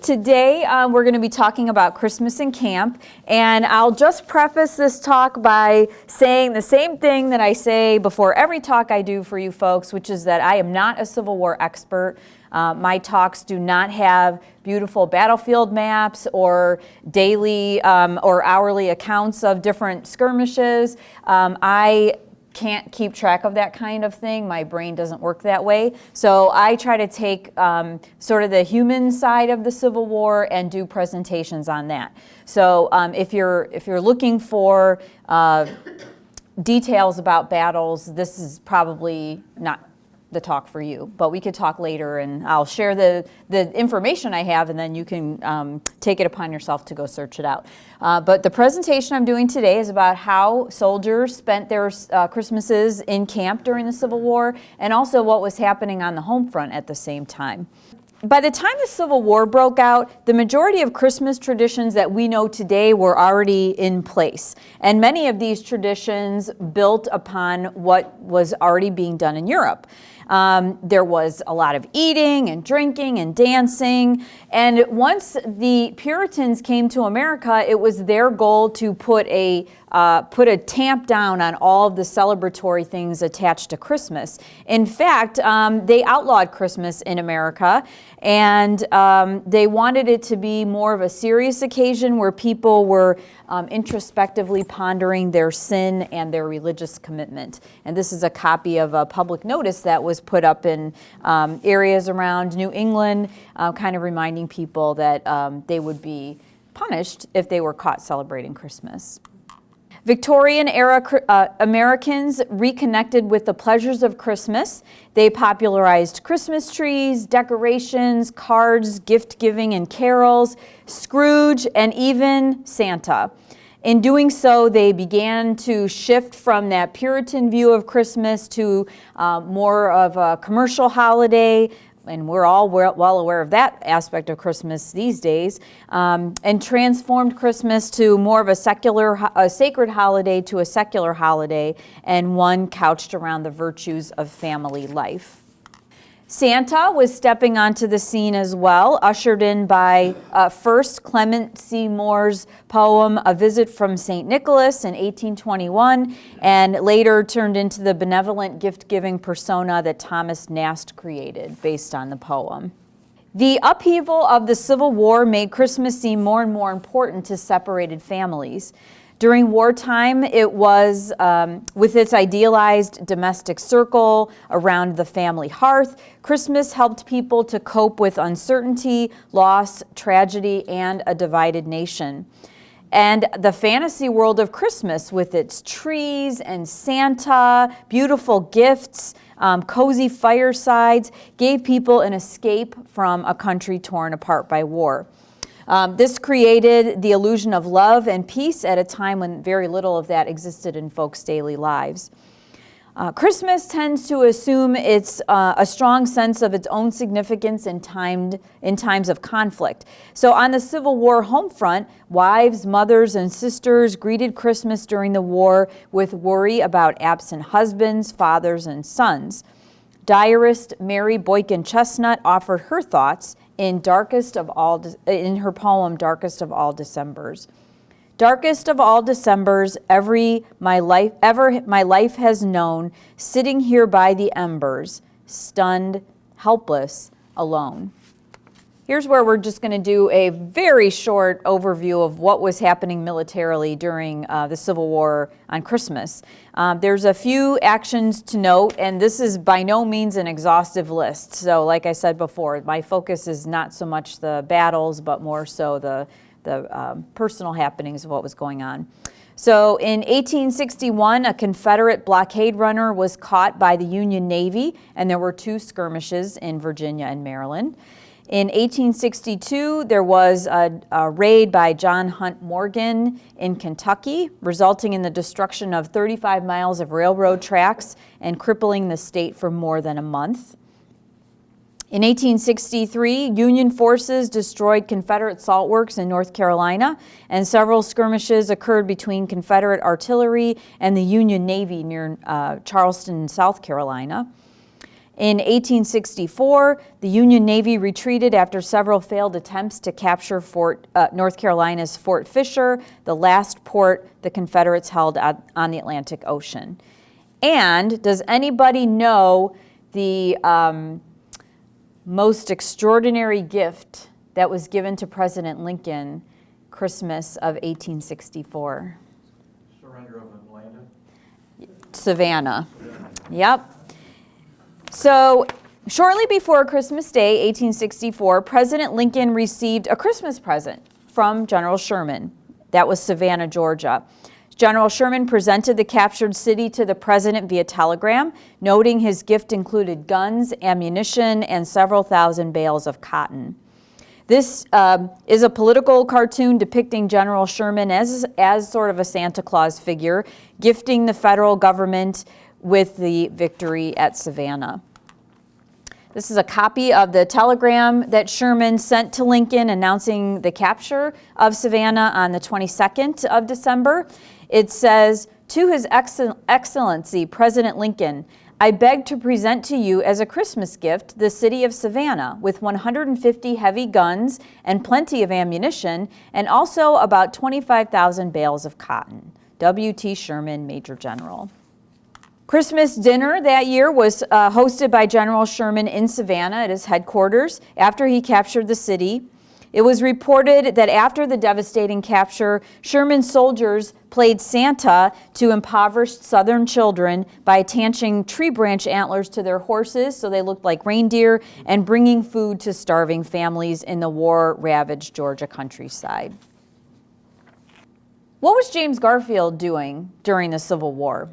Today we're going to be talking about Christmas in camp, and I'll just preface this talk by saying the same thing that I say before every talk I do for you folks, which is that I am not a Civil War expert. My talks do not have beautiful battlefield maps or daily or hourly accounts of different skirmishes. I can't keep track of that kind of thing. My brain doesn't work that way. So I try to take sort of the human side of the Civil War and do presentations on that. So if you're looking for details about battles, this is probably not the talk for you, but we could talk later, and I'll share the information I have, and then you can take it upon yourself to go search it out. But the presentation I'm doing today is about how soldiers spent their Christmases in camp during the Civil War, and also what was happening on the home front at the same time. By the time the Civil War broke out, the majority of Christmas traditions that we know today were already in place. And many of these traditions built upon what was already being done in Europe. There was a lot of eating and drinking and dancing. And once the Puritans came to America, it was their goal to put a tamp down on all of the celebratory things attached to Christmas. In fact, they outlawed Christmas in America, and they wanted it to be more of a serious occasion where people were introspectively pondering their sin and their religious commitment. And this is a copy of a public notice that was put up in areas around New England, kind of reminding people that they would be punished if they were caught celebrating Christmas. Victorian-era Americans reconnected with the pleasures of Christmas. They popularized Christmas trees, decorations, cards, gift-giving, and carols, Scrooge, and even Santa. In doing so, they began to shift from that Puritan view of Christmas to more of a commercial holiday, and we're all well aware of that aspect of Christmas these days, and transformed Christmas to more of a sacred holiday to a secular holiday, and one couched around the virtues of family life. Santa was stepping onto the scene as well, ushered in by first Clement C. Moore's poem, A Visit from St. Nicholas in 1821, and later turned into the benevolent gift-giving persona that Thomas Nast created based on the poem. The upheaval of the Civil War made Christmas seem more and more important to separated families. During wartime, it was, with its idealized domestic circle around the family hearth, Christmas helped people to cope with uncertainty, loss, tragedy, and a divided nation. And the fantasy world of Christmas, with its trees and Santa, beautiful gifts, cozy firesides, gave people an escape from a country torn apart by war. This created the illusion of love and peace at a time when very little of that existed in folks' daily lives. Christmas tends to assume it's a strong sense of its own significance in times of conflict. So on the Civil War home front, wives, mothers, and sisters greeted Christmas during the war with worry about absent husbands, fathers, and sons. Diarist Mary Boykin Chestnut offered her thoughts in her poem Darkest of All Decembers. Darkest of all Decembers, ever my life has known, sitting here by the embers, stunned, helpless, alone. Here's where we're just going to do a very short overview of what was happening militarily during the Civil War on Christmas. There's a few actions to note, and this is by no means an exhaustive list. So like I said before, my focus is not so much the battles, but more so the personal happenings of what was going on. So in 1861, a Confederate blockade runner was caught by the Union Navy, and there were 2 skirmishes in Virginia and Maryland. In 1862, there was a raid by John Hunt Morgan in Kentucky, resulting in the destruction of 35 miles of railroad tracks and crippling the state for more than a month. In 1863, Union forces destroyed Confederate salt works in North Carolina, and several skirmishes occurred between Confederate artillery and the Union Navy near Charleston, South Carolina. In 1864, the Union Navy retreated after several failed attempts to capture North Carolina's Fort Fisher, the last port the Confederates held on the Atlantic Ocean. And does anybody know the most extraordinary gift that was given to President Lincoln Christmas of 1864? Surrender of Atlanta? Savannah. Yep. So, shortly before Christmas Day, 1864, President Lincoln received a Christmas present from General Sherman. That was Savannah, Georgia. General Sherman presented the captured city to the president via telegram, noting his gift included guns, ammunition, and several thousand bales of cotton. This is a political cartoon depicting General Sherman as sort of a Santa Claus figure, gifting the federal government with the victory at Savannah. This is a copy of the telegram that Sherman sent to Lincoln announcing the capture of Savannah on the 22nd of December. It says, "To His Excellency President Lincoln, I beg to present to you as a Christmas gift the city of Savannah with 150 heavy guns and plenty of ammunition, and also about 25,000 bales of cotton. W.T. Sherman, Major General." Christmas dinner that year was hosted by General Sherman in Savannah at his headquarters after he captured the city. It was reported that after the devastating capture, Sherman's soldiers played Santa to impoverished Southern children by attaching tree branch antlers to their horses so they looked like reindeer and bringing food to starving families in the war-ravaged Georgia countryside. What was James Garfield doing during the Civil War?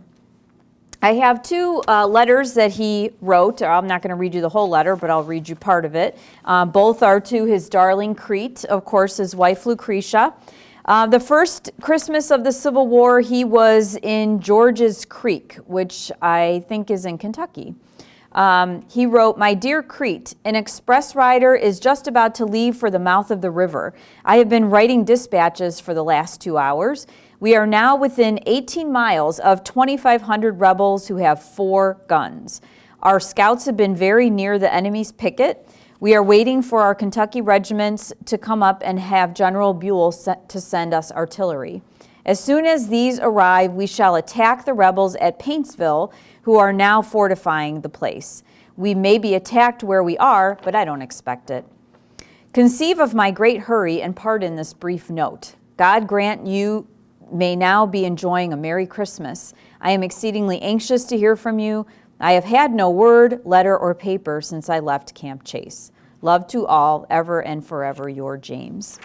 I have two letters that he wrote. I'm not going to read you the whole letter, but I'll read you part of it. Both are to his darling Crete, of course, his wife Lucretia. The first Christmas of the Civil War, he was in George's Creek, which I think is in Kentucky. He wrote, "My dear Crete, an express rider is just about to leave for the mouth of the river. I have been writing dispatches for the last 2 hours. We are now within 18 miles of 2,500 rebels who have 4 guns. Our scouts have been very near the enemy's picket. We are waiting for our Kentucky regiments to come up and have General Buell to send us artillery. As soon as these arrive, we shall attack the rebels at Paintsville, who are now fortifying the place. We may be attacked where we are, but I don't expect it. Conceive of my great hurry and pardon this brief note. God grant you may now be enjoying a Merry Christmas. I am exceedingly anxious to hear from you. I have had no word, letter, or paper since I left Camp Chase. Love to all, ever and forever, your James."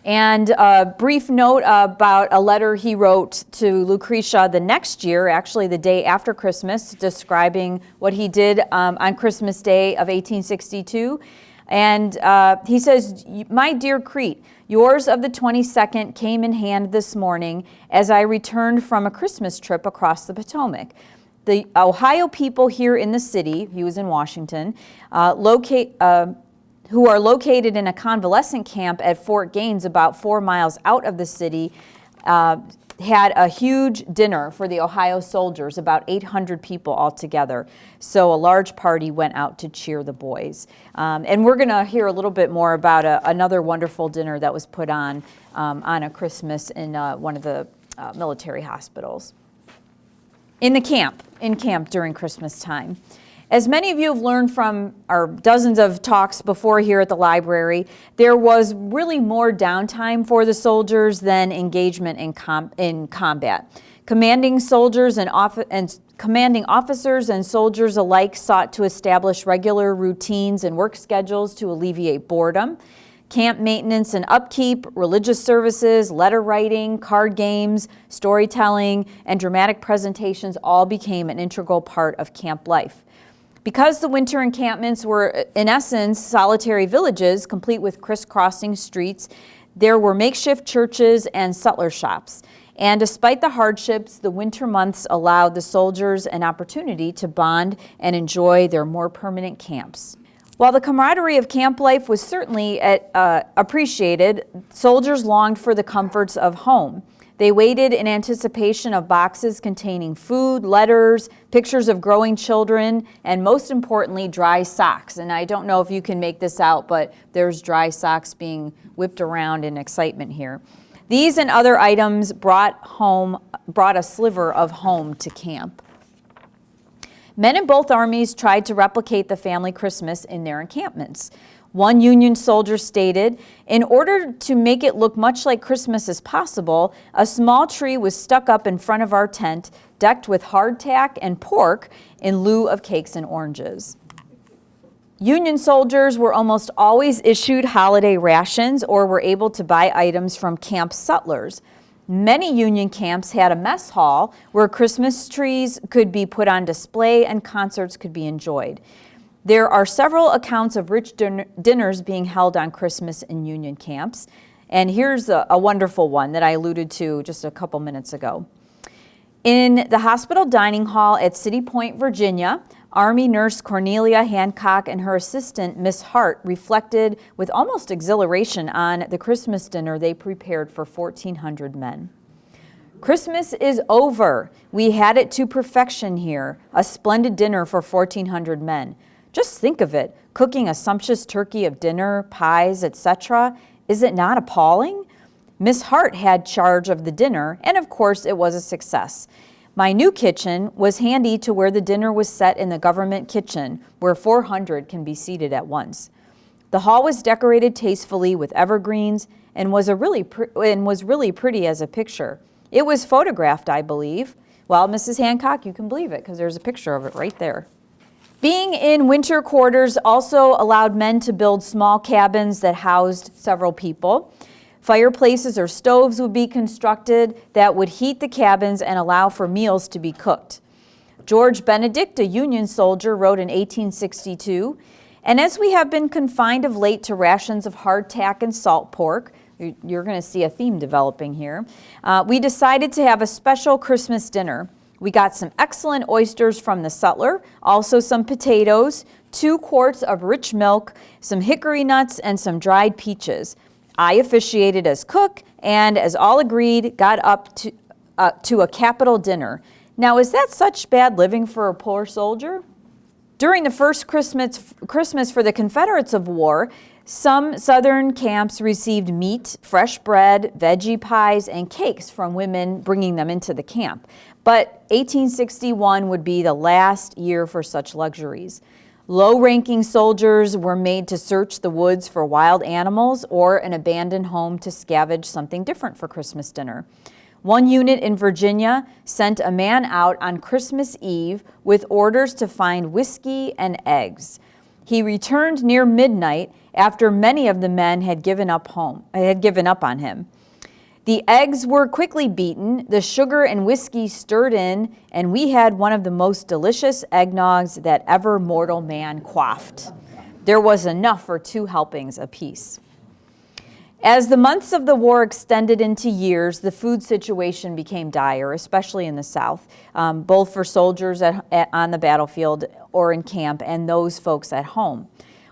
And a brief note about a letter he wrote to Lucretia the next year, actually the day after Christmas, describing what he did on Christmas Day of 1862. And he says, "My dear Crete, yours of the 22nd came in hand this morning as I returned from a Christmas trip across the Potomac. The Ohio people here in the city," he was in Washington, "who are located in a convalescent camp at Fort Gaines about 4 miles out of the city, had a huge dinner for the Ohio soldiers, about 800 people altogether. So a large party went out to cheer the boys." And we're going to hear a little bit more about another wonderful dinner that was put on a Christmas in one of the military hospitals. In camp during Christmas time. As many of you have learned from our dozens of talks before here at the library, there was really more downtime for the soldiers than engagement in combat. Commanding officers and soldiers alike sought to establish regular routines and work schedules to alleviate boredom. Camp maintenance and upkeep, religious services, letter writing, card games, storytelling, and dramatic presentations all became an integral part of camp life. Because the winter encampments were, in essence, solitary villages, complete with crisscrossing streets, there were makeshift churches and sutler shops. And despite the hardships, the winter months allowed the soldiers an opportunity to bond and enjoy their more permanent camps. While the camaraderie of camp life was certainly appreciated, soldiers longed for the comforts of home. They waited in anticipation of boxes containing food, letters, pictures of growing children, and most importantly, dry socks. And I don't know if you can make this out, but there's dry socks being whipped around in excitement here. These and other items brought a sliver of home to camp. Men in both armies tried to replicate the family Christmas in their encampments. One Union soldier stated, "In order to make it look much like Christmas as possible, a small tree was stuck up in front of our tent, decked with hardtack and pork in lieu of cakes and oranges." Union soldiers were almost always issued holiday rations or were able to buy items from camp sutlers. Many Union camps had a mess hall where Christmas trees could be put on display and concerts could be enjoyed. There are several accounts of rich dinners being held on Christmas in Union camps, and here's a wonderful one that I alluded to just a couple minutes ago. In the hospital dining hall at City Point, Virginia, Army nurse Cornelia Hancock and her assistant, Miss Hart, reflected with almost exhilaration on the Christmas dinner they prepared for 1,400 men. "Christmas is over. We had it to perfection here, a splendid dinner for 1,400 men. Just think of it, cooking a sumptuous turkey of dinner, pies, etc. Is it not appalling? Miss Hart had charge of the dinner, and of course it was a success. My new kitchen was handy to where the dinner was set in the government kitchen, where 400 can be seated at once. The hall was decorated tastefully with evergreens and was really pretty as a picture. It was photographed, I believe. Well, Mrs. Hancock, you can believe it because there's a picture of it right there. Being in winter quarters also allowed men to build small cabins that housed several people. Fireplaces or stoves would be constructed that would heat the cabins and allow for meals to be cooked. George Benedict, a Union soldier, wrote in 1862, "And as we have been confined of late to rations of hardtack and salt pork," you're going to see a theme developing here, "we decided to have a special Christmas dinner. We got some excellent oysters from the sutler, also some potatoes, 2 quarts of rich milk, some hickory nuts, and some dried peaches. I officiated as cook, and as all agreed, got up to a capital dinner. Now, is that such bad living for a poor soldier?" During the first Christmas for the Confederates of war, some Southern camps received meat, fresh bread, veggie pies, and cakes from women bringing them into the camp. But 1861 would be the last year for such luxuries. Low-ranking soldiers were made to search the woods for wild animals or an abandoned home to scavenge something different for Christmas dinner. One unit in Virginia sent a man out on Christmas Eve with orders to find whiskey and eggs. He returned near midnight after many of the men had given up on him. The eggs were quickly beaten, the sugar and whiskey stirred in, and we had one of the most delicious eggnogs that ever mortal man quaffed. There was enough for 2 helpings apiece. As the months of the war extended into years, the food situation became dire, especially in the South, both for soldiers on the battlefield or in camp and those folks at home.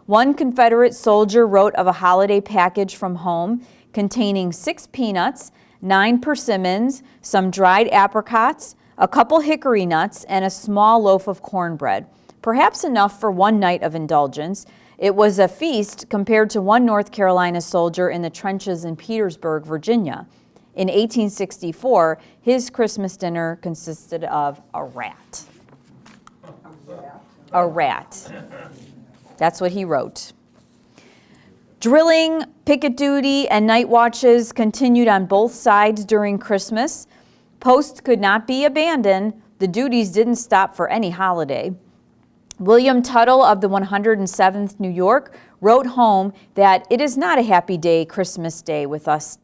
One Confederate soldier wrote of a holiday package from home containing 6 peanuts, 9 persimmons, some dried apricots, a couple hickory nuts, and a small loaf of cornbread, perhaps enough for one night of indulgence. It was a feast compared to one North Carolina soldier in the trenches in Petersburg, Virginia. In 1864, his Christmas dinner consisted of a rat. A rat. That's what he wrote. Drilling, picket duty, and night watches continued on both sides during Christmas. Posts could not be abandoned. The duties didn't stop for any holiday. William Tuttle of the 107th New York wrote home that it is not a happy Christmas day with us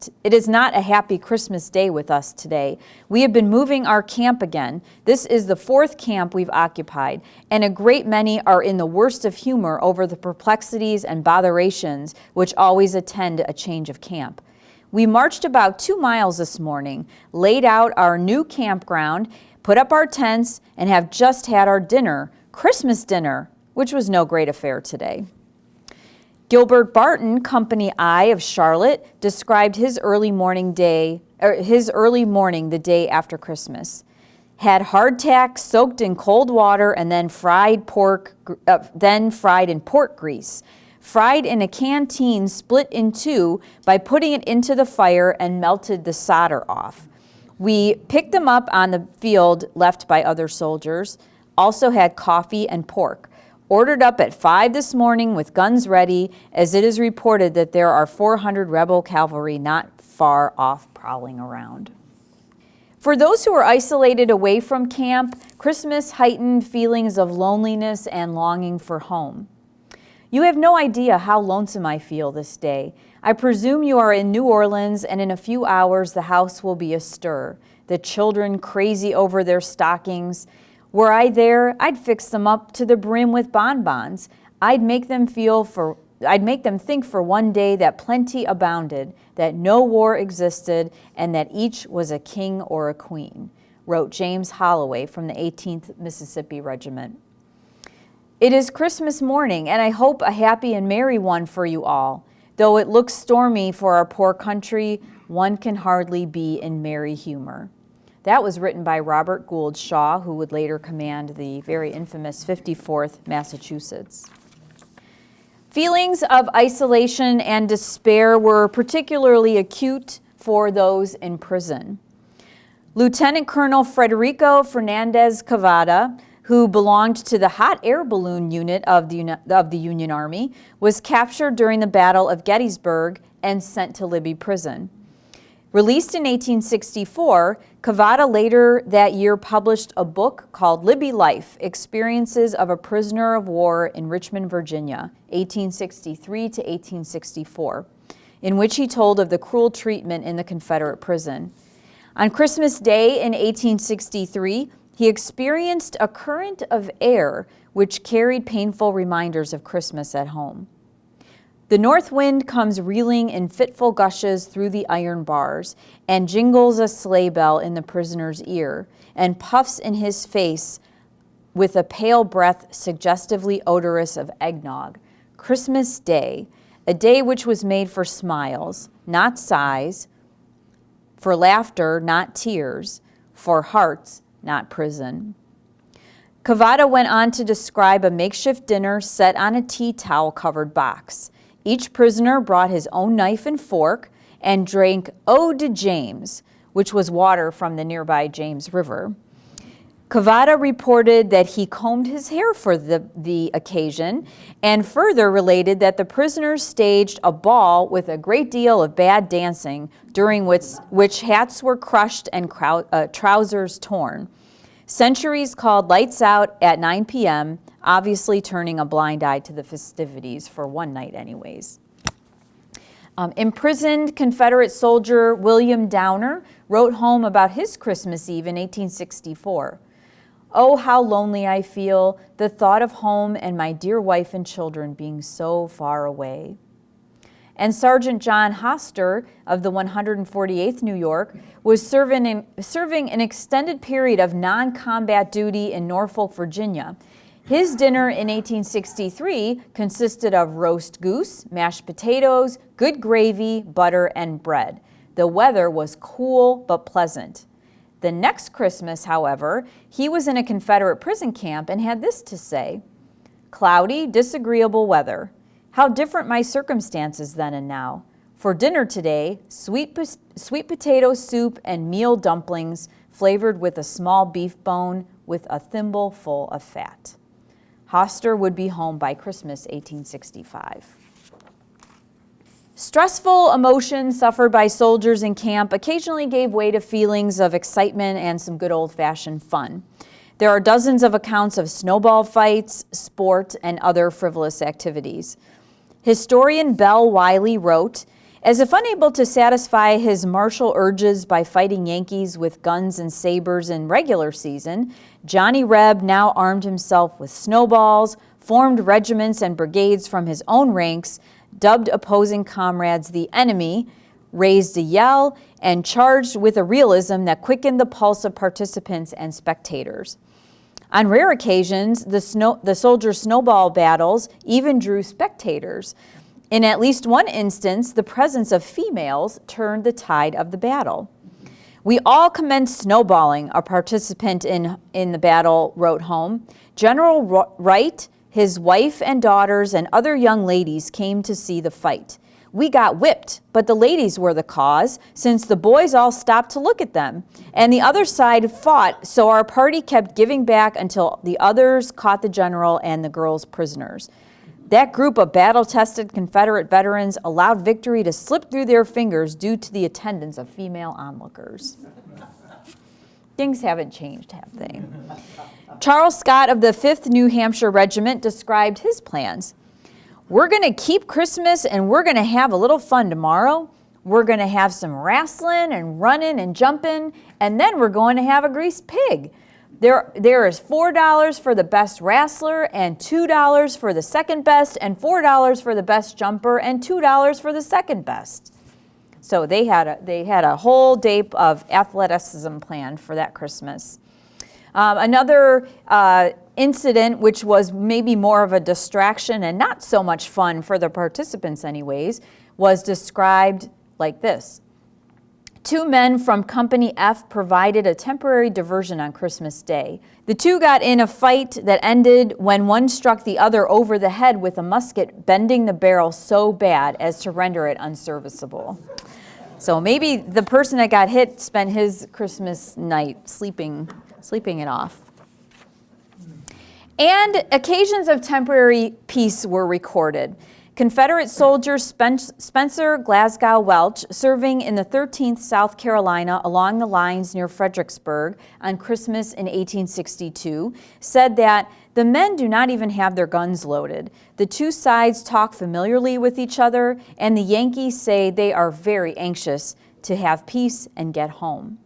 today. We have been moving our camp again. This is the 4th camp we've occupied, and a great many are in the worst of humor over the perplexities and botherations which always attend a change of camp. We marched about 2 miles this morning, laid out our new campground, put up our tents, and have just had our dinner, Christmas dinner, which was no great affair today. Gilbert Barton, Company I of Charlotte, described his early morning day his early morning the day after Christmas. Had hardtack soaked in cold water and then fried in pork grease. Fried in a canteen split in two by putting it into the fire and melted the solder off. We picked them up on the field left by other soldiers. Also had coffee and pork. Ordered up at 5 this morning with guns ready, as it is reported that there are 400 rebel cavalry not far off prowling around. For those who are isolated away from camp, Christmas heightened feelings of loneliness and longing for home. You have no idea how lonesome I feel this day. I presume you are in New Orleans, and in a few hours the house will be astir, the children crazy over their stockings. Were I there, I'd fix them up to the brim with bonbons. I'd make them think for one day that plenty abounded, that no war existed, and that each was a king or a queen, wrote James Holloway from the 18th Mississippi Regiment. It is Christmas morning, and I hope a happy and merry one for you all. Though it looks stormy for our poor country, one can hardly be in merry humor. That was written by Robert Gould Shaw, who would later command the very infamous 54th Massachusetts. Feelings of isolation and despair were particularly acute for those in prison. Lieutenant Colonel Federico Fernandez Cavada, who belonged to the hot air balloon unit of the Union Army, was captured during the Battle of Gettysburg and sent to Libby Prison. Released in 1864, Cavada later that year published a book called Libby Life, Experiences of a Prisoner of War in Richmond, Virginia, 1863 to 1864, in which he told of the cruel treatment in the Confederate prison. On Christmas Day in 1863, he experienced a current of air which carried painful reminders of Christmas at home. The north wind comes reeling in fitful gushes through the iron bars and jingles a sleigh bell in the prisoner's ear and puffs in his face with a pale breath suggestively odorous of eggnog. Christmas Day, a day which was made for smiles, not sighs, for laughter, not tears, for hearts, not prison. Cavada went on to describe a makeshift dinner set on a tea towel-covered box. Each prisoner brought his own knife and fork and drank Eau de James, which was water from the nearby James River. Cavada reported that he combed his hair for the occasion and further related that the prisoners staged a ball with a great deal of bad dancing, during which hats were crushed and trousers torn. Centuries called lights out at 9 p.m., obviously turning a blind eye to the festivities for one night anyways. Imprisoned Confederate soldier William Downer wrote home about his Christmas Eve in 1864. Oh, how lonely I feel, the thought of home and my dear wife and children being so far away. And Sergeant John Hoster of the 148th New York was serving an extended period of non-combat duty in Norfolk, Virginia. His dinner in 1863 consisted of roast goose, mashed potatoes, good gravy, butter, and bread. The weather was cool but pleasant. The next Christmas, however, he was in a Confederate prison camp and had this to say: "Cloudy, disagreeable weather. How different my circumstances then and now. For dinner today, sweet potato soup and meal dumplings flavored with a small beef bone with a thimbleful of fat." Hoster would be home by Christmas 1865. Stressful emotions suffered by soldiers in camp occasionally gave way to feelings of excitement and some good old-fashioned fun. There are dozens of accounts of snowball fights, sport, and other frivolous activities. Historian Bell Wiley wrote, "As if unable to satisfy his martial urges by fighting Yankees with guns and sabers in regular season, Johnny Reb now armed himself with snowballs, formed regiments and brigades from his own ranks, dubbed opposing comrades the enemy, raised a yell, and charged with a realism that quickened the pulse of participants and spectators. On rare occasions, the soldier snowball battles even drew spectators. In at least one instance, the presence of females turned the tide of the battle. We all commenced snowballing, a participant in the battle wrote home. General Wright, his wife and daughters, and other young ladies came to see the fight. We got whipped, but the ladies were the cause, since the boys all stopped to look at them. And the other side fought, so our party kept giving back until the others caught the general and the girls prisoners. That group of battle-tested Confederate veterans allowed victory to slip through their fingers due to the attendance of female onlookers. Things haven't changed, have they? Charles Scott of the 5th New Hampshire Regiment described his plans. We're going to keep Christmas and we're going to have a little fun tomorrow. We're going to have some wrestling and running and jumping, and then we're going to have a greased pig. There is $4 for the best wrestler and $2 for the second best and $4 for the best jumper and $2 for the second best. So they had a whole day of athleticism planned for that Christmas. Another incident, which was maybe more of a distraction and not so much fun for the participants anyways, was described like this. 2 men from Company F provided a temporary diversion on Christmas Day. The 2 got in a fight that ended when one struck the other over the head with a musket, bending the barrel so bad as to render it unserviceable. So maybe the person that got hit spent his Christmas night sleeping it off. And occasions of temporary peace were recorded. Confederate soldier Spencer Glasgow Welch, serving in the 13th South Carolina along the lines near Fredericksburg on Christmas in 1862, said that the men do not even have their guns loaded. The 2 sides talk familiarly with each other, and the Yankees say they are very anxious to have peace and get home.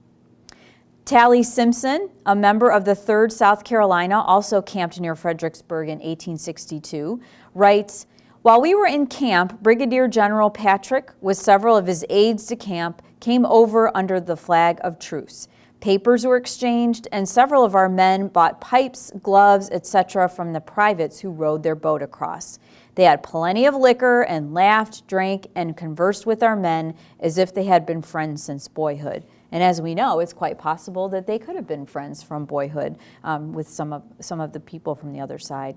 Tally Simpson, a member of the 3rd South Carolina, also camped near Fredericksburg in 1862, writes, while we were in camp, Brigadier General Patrick, with several of his aides de camp, came over under the flag of truce. Papers were exchanged, and several of our men bought pipes, gloves, etc. from the privates who rowed their boat across. They had plenty of liquor and laughed, drank, and conversed with our men as if they had been friends since boyhood. And as we know, it's quite possible that they could have been friends from boyhood with some of the people from the other side.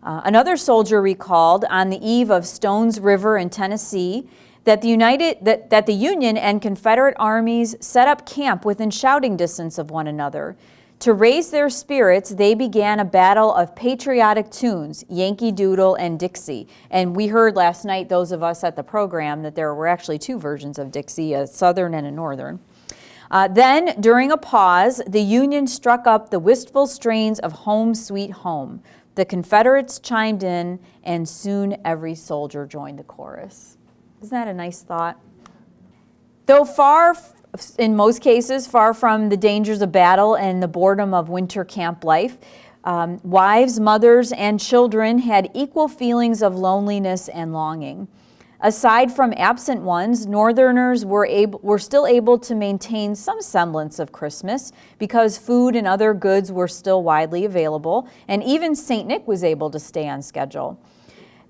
Another soldier recalled on the eve of Stones River in Tennessee that the Union and Confederate armies set up camp within shouting distance of one another. To raise their spirits, they began a battle of patriotic tunes, Yankee Doodle and Dixie. And we heard last night, those of us at the program, that there were actually 2 versions of Dixie, a Southern and a Northern. Then, during a pause, the Union struck up the wistful strains of Home Sweet Home. The Confederates chimed in, and soon every soldier joined the chorus. Isn't that a nice thought? Though in most cases, far from the dangers of battle and the boredom of winter camp life, wives, mothers, and children had equal feelings of loneliness and longing. Aside from absent ones, Northerners were still able to maintain some semblance of Christmas because food and other goods were still widely available, and even St. Nick was able to stay on schedule.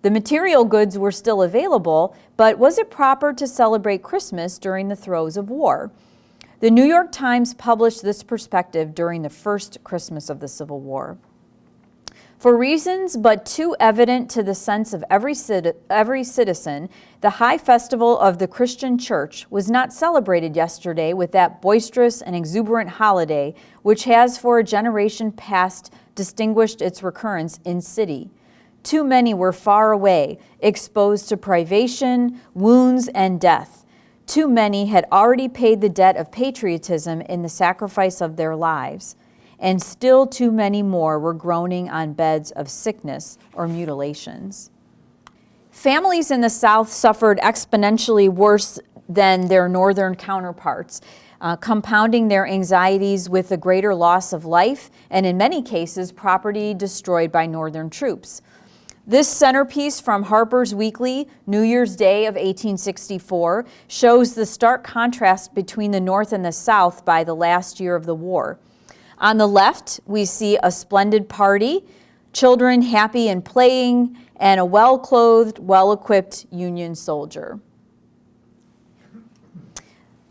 The material goods were still available, but was it proper to celebrate Christmas during the throes of war? The New York Times published this perspective during the first Christmas of the Civil War. For reasons but too evident to the sense of every citizen, the high festival of the Christian church was not celebrated yesterday with that boisterous and exuberant holiday which has for a generation past distinguished its recurrence in city. Too many were far away, exposed to privation, wounds, and death. Too many had already paid the debt of patriotism in the sacrifice of their lives. And still too many more were groaning on beds of sickness or mutilations. Families in the South suffered exponentially worse than their northern counterparts, compounding their anxieties with a greater loss of life and, in many cases, property destroyed by Northern troops. This centerpiece from Harper's Weekly, New Year's Day of 1864, shows the stark contrast between the North and the South by the last year of the war. On the left, we see a splendid party, children happy and playing, and a well-clothed, well-equipped Union soldier.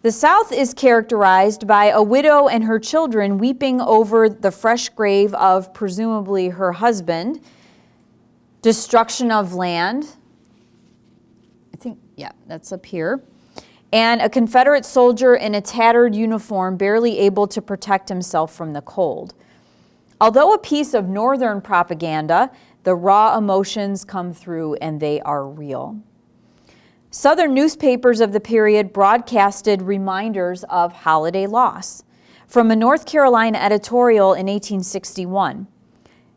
The South is characterized by a widow and her children weeping over the fresh grave of presumably her husband, destruction of land, that's up here, and a Confederate soldier in a tattered uniform barely able to protect himself from the cold. Although a piece of Northern propaganda, the raw emotions come through and they are real. Southern newspapers of the period broadcasted reminders of holiday loss. From a North Carolina editorial in 1861,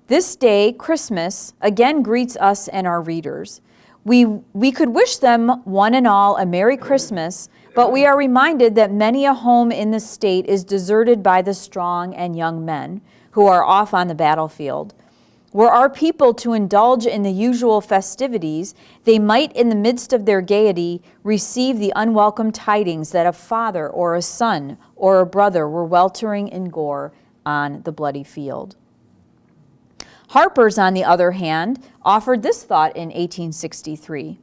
"This day, Christmas, again greets us and our readers. We could wish them one and all a Merry Christmas, but we are reminded that many a home in the state is deserted by the strong and young men who are off on the battlefield. Were our people to indulge in the usual festivities, they might, in the midst of their gaiety, receive the unwelcome tidings that a father or a son or a brother were weltering in gore on the bloody field." Harper's, on the other hand, offered this thought in 1863.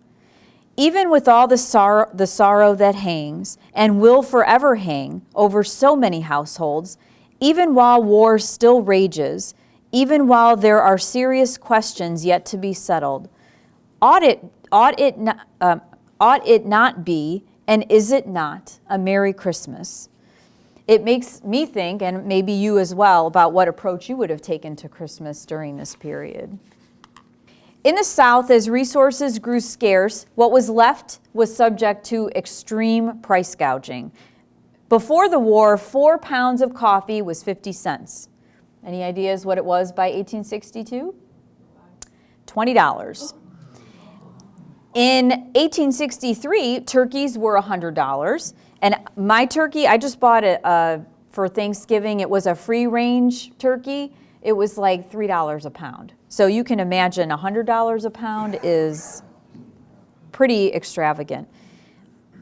"Even with all the sorrow that hangs, and will forever hang, over so many households, even while war still rages, even while there are serious questions yet to be settled, ought it not be, and is it not, a Merry Christmas?" It makes me think, and maybe you as well, about what approach you would have taken to Christmas during this period. In the South, as resources grew scarce, what was left was subject to extreme price gouging. Before the war, 4 pounds of coffee was 50 cents. Any ideas what it was by 1862? $20. In 1863, turkeys were $100. And my turkey, I just bought it for Thanksgiving. It was a free-range turkey. It was like $3 a pound. So you can imagine $100 a pound is pretty extravagant.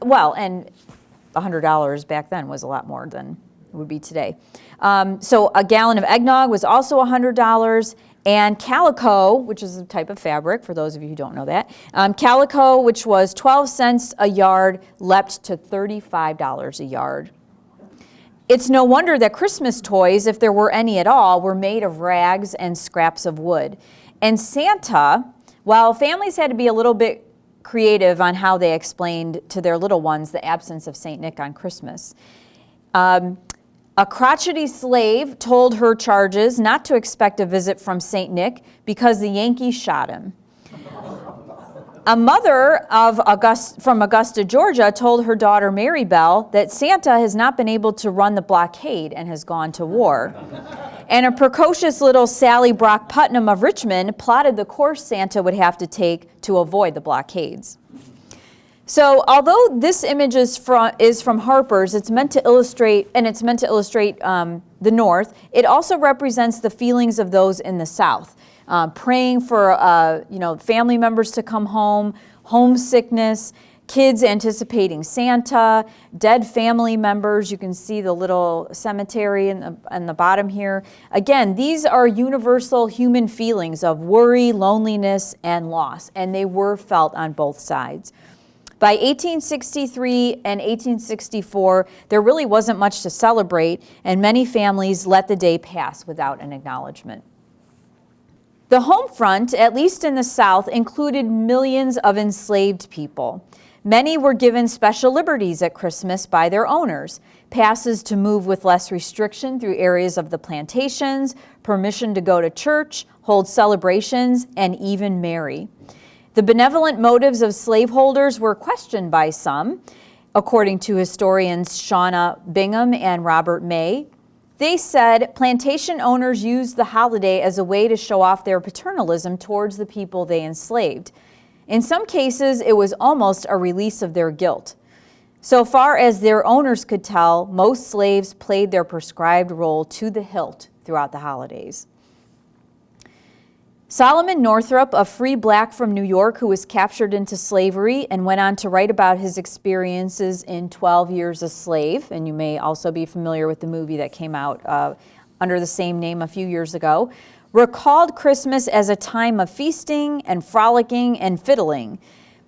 Well, and $100 back then was a lot more than it would be today. So a gallon of eggnog was also $100. And calico, which is a type of fabric, for those of you who don't know that, calico, which was 12 cents a yard, leapt to $35 a yard. It's no wonder that Christmas toys, if there were any at all, were made of rags and scraps of wood. And Santa, while families had to be a little bit creative on how they explained to their little ones the absence of St. Nick on Christmas, a crotchety slave told her charges not to expect a visit from St. Nick because the Yankees shot him. A mother from Augusta, Georgia, told her daughter Mary Bell that Santa has not been able to run the blockade and has gone to war. And a precocious little Sally Brock Putnam of Richmond plotted the course Santa would have to take to avoid the blockades. So although this image is from Harper's, it's meant to illustrate the North, it also represents the feelings of those in the South. Praying for family members to come home, homesickness, kids anticipating Santa, dead family members. You can see the little cemetery in the bottom here. Again, these are universal human feelings of worry, loneliness, and loss, and they were felt on both sides. By 1863 and 1864, there really wasn't much to celebrate, and many families let the day pass without an acknowledgement. The Homefront, at least in the South, included millions of enslaved people. Many were given special liberties at Christmas by their owners, passes to move with less restriction through areas of the plantations, permission to go to church, hold celebrations, and even marry. The benevolent motives of slaveholders were questioned by some, according to historians Shauna Bingham and Robert May. They said plantation owners used the holiday as a way to show off their paternalism towards the people they enslaved. In some cases, it was almost a release of their guilt. So far as their owners could tell, most slaves played their prescribed role to the hilt throughout the holidays. Solomon Northup, a free black from New York who was captured into slavery and went on to write about his experiences in 12 Years a Slave, and you may also be familiar with the movie that came out under the same name a few years ago, recalled Christmas as a time of feasting and frolicking and fiddling.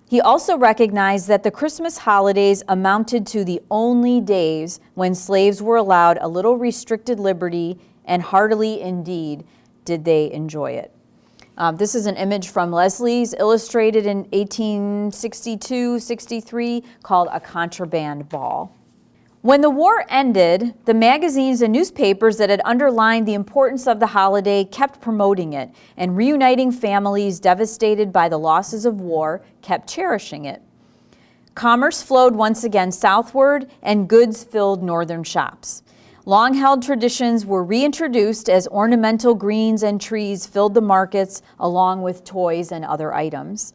He also recognized that the Christmas holidays amounted to the only days when slaves were allowed a little restricted liberty, and heartily indeed did they enjoy it. This is an image from Leslie's, illustrated in 1862-63, called A Contraband Ball. When the war ended, the magazines and newspapers that had underlined the importance of the holiday kept promoting it, and reuniting families devastated by the losses of war kept cherishing it. Commerce flowed once again southward, and goods filled northern shops. Long-held traditions were reintroduced as ornamental greens and trees filled the markets, along with toys and other items.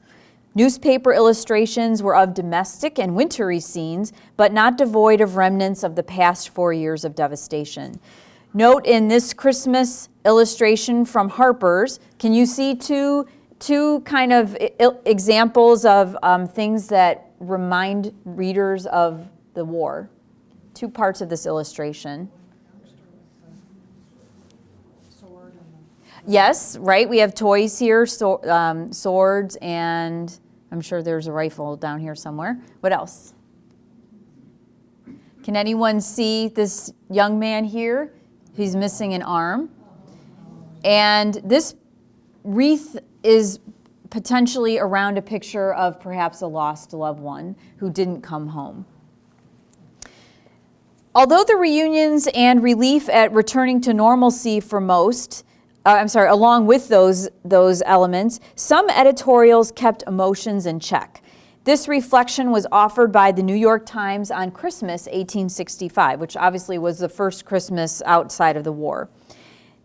Newspaper illustrations were of domestic and wintry scenes, but not devoid of remnants of the past 4 years of devastation. Note in this Christmas illustration from Harper's, can you see two kind of examples of things that remind readers of the war? Two parts of this illustration. Yes, right, we have toys here, swords, and I'm sure there's a rifle down here somewhere. What else? Can anyone see this young man here? He's missing an arm. And this wreath is potentially around a picture of perhaps a lost loved one who didn't come home. Although the reunions and relief at returning to normalcy for most, along with those elements, some editorials kept emotions in check. This reflection was offered by the New York Times on Christmas 1865, which obviously was the first Christmas outside of the war.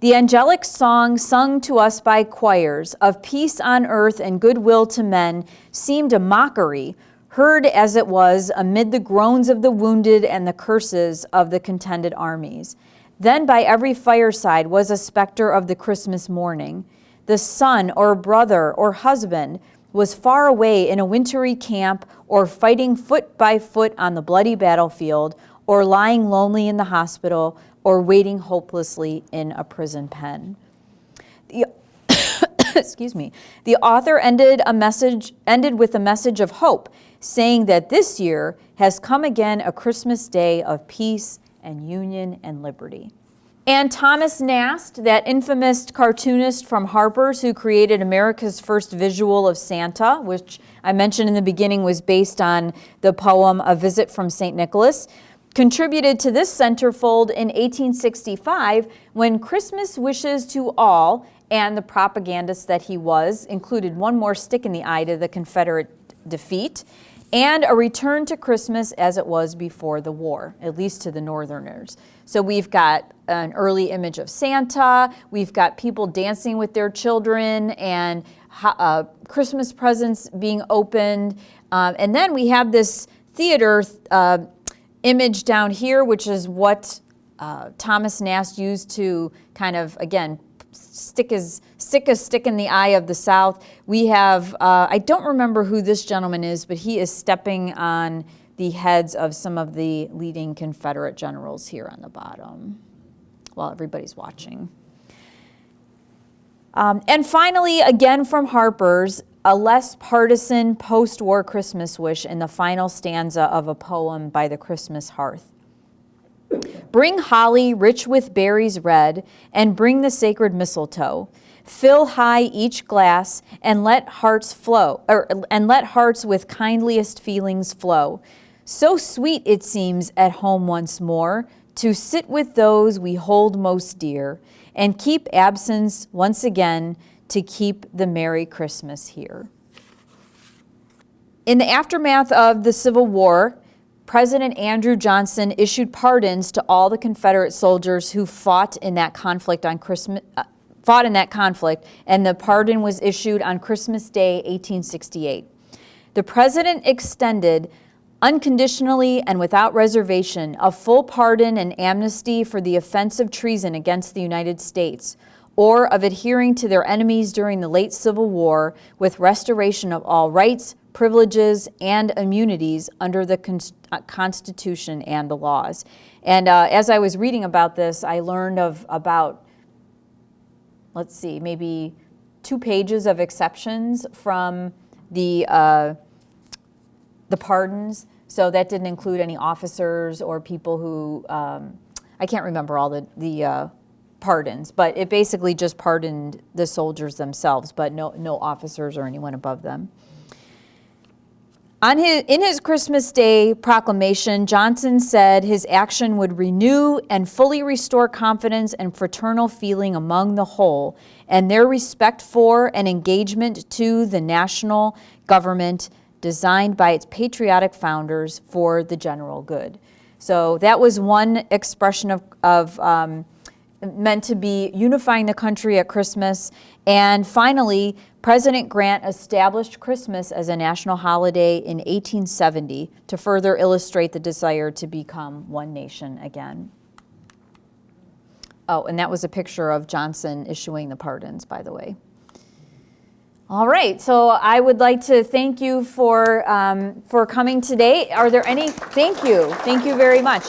The angelic song sung to us by choirs of peace on earth and goodwill to men seemed a mockery, heard as it was amid the groans of the wounded and the curses of the contended armies. Then by every fireside was a specter of the Christmas morning. The son or brother or husband was far away in a wintry camp, or fighting foot by foot on the bloody battlefield, or lying lonely in the hospital, or waiting hopelessly in a prison pen. Excuse me. The author ended with a message of hope, saying that this year has come again a Christmas day of peace and union and liberty. And Thomas Nast, that infamous cartoonist from Harper's who created America's first visual of Santa, which I mentioned in the beginning was based on the poem A Visit from St. Nicholas, contributed to this centerfold in 1865 when Christmas wishes to all, and the propagandist that he was, included one more stick in the eye to the Confederate defeat, and a return to Christmas as it was before the war, at least to the Northerners. So we've got an early image of Santa, we've got people dancing with their children, and Christmas presents being opened, and then we have this theater image down here, which is what Thomas Nast used to kind of, again, stick a stick in the eye of the South. We have, I don't remember who this gentleman is, but he is stepping on the heads of some of the leading Confederate generals here on the bottom while everybody's watching. And finally, again from Harper's, a less partisan post-war Christmas wish in the final stanza of a poem by the Christmas Hearth. Bring holly rich with berries red, and bring the sacred mistletoe. Fill high each glass, and let hearts with kindliest feelings flow. So sweet it seems at home once more to sit with those we hold most dear, and keep absence once again to keep the Merry Christmas here. In the aftermath of the Civil War, President Andrew Johnson issued pardons to all the Confederate soldiers who fought in that conflict, and the pardon was issued on Christmas Day, 1868. The president extended unconditionally and without reservation a full pardon and amnesty for the offense of treason against the United States, or of adhering to their enemies during the late Civil War, with restoration of all rights, privileges, and immunities under the Constitution and the laws. And as I was reading about this, I learned about, maybe 2 pages of exceptions from the the pardons. So that didn't include any officers or people who, I can't remember all the pardons, but it basically just pardoned the soldiers themselves, but no officers or anyone above them. In his Christmas Day proclamation, Johnson said his action would renew and fully restore confidence and fraternal feeling among the whole, and their respect for and engagement to the national government designed by its patriotic founders for the general good. So that was one expression of meant to be unifying the country at Christmas. And finally, President Grant established Christmas as a national holiday in 1870 to further illustrate the desire to become one nation again. Oh, and that was a picture of Johnson issuing the pardons, by the way. All right, so I would like to thank you for coming today. Are there any? Thank you very much.